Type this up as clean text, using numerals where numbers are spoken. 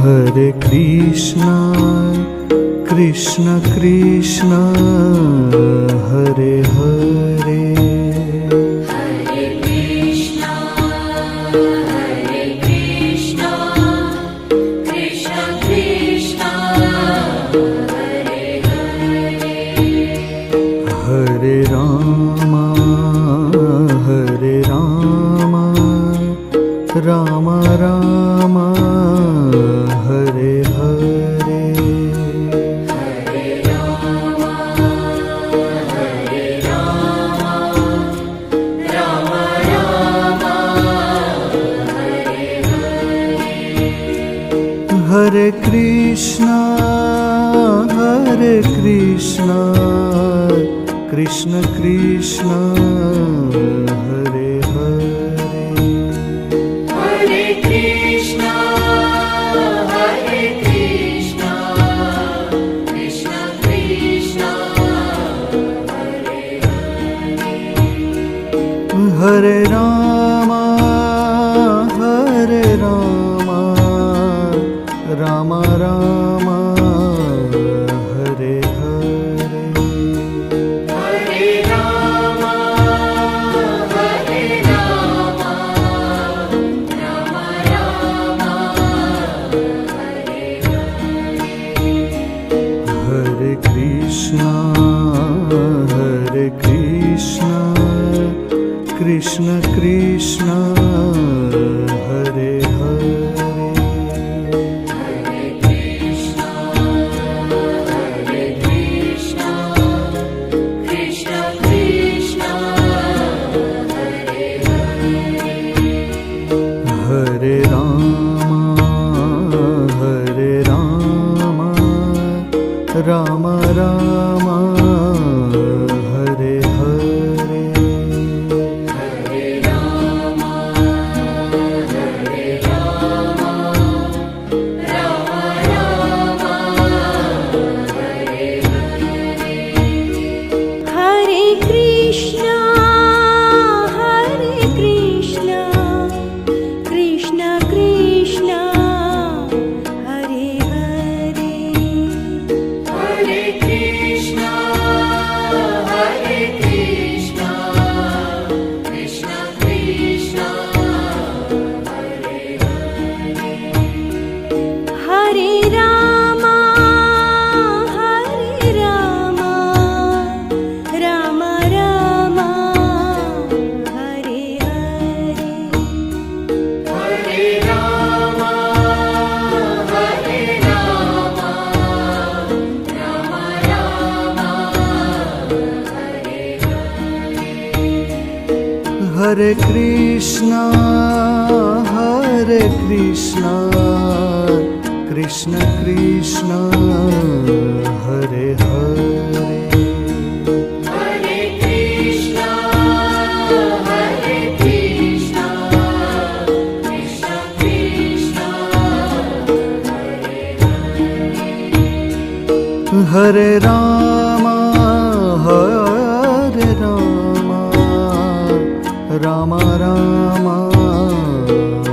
Hare Krishna, Krishna Krishna, Hare Hare. Hare Krishna, Krishna Krishna, Hare Hare. Hare Rama, Rama Rama, Hare Hare. Hare Rama, Rama Rama, Hare Hare. Hare Krishna, Krishna Krishna, Hare Hare. Hare Krishna, Krishna Krishna, Hare Hare. Hare Rama, Rama Rama, Hare Hare. Hare Rama, Rama Rama, Hare Hare. Hare Krishna, Krishna Krishna, Hare Hare. Hare Krishna, Krishna Krishna, Hare Hare. Hare Rama, Rama Rama, Hare Hare. Hare Rama, Rama Rama, Hare Hare. Hare Krishna, Krishna Krishna, Hare Hare. Hare Krishna, Krishna Krishna, Hare Hare. Hare Rama, Rama Rama, Hare Hare. Hare Rama, Rama Rama, Hare Hare. Hare Krishna, Krishna Krishna, Hare Hare. Hare Krishna, Krishna Krishna, Hare Hare. Hare Rama,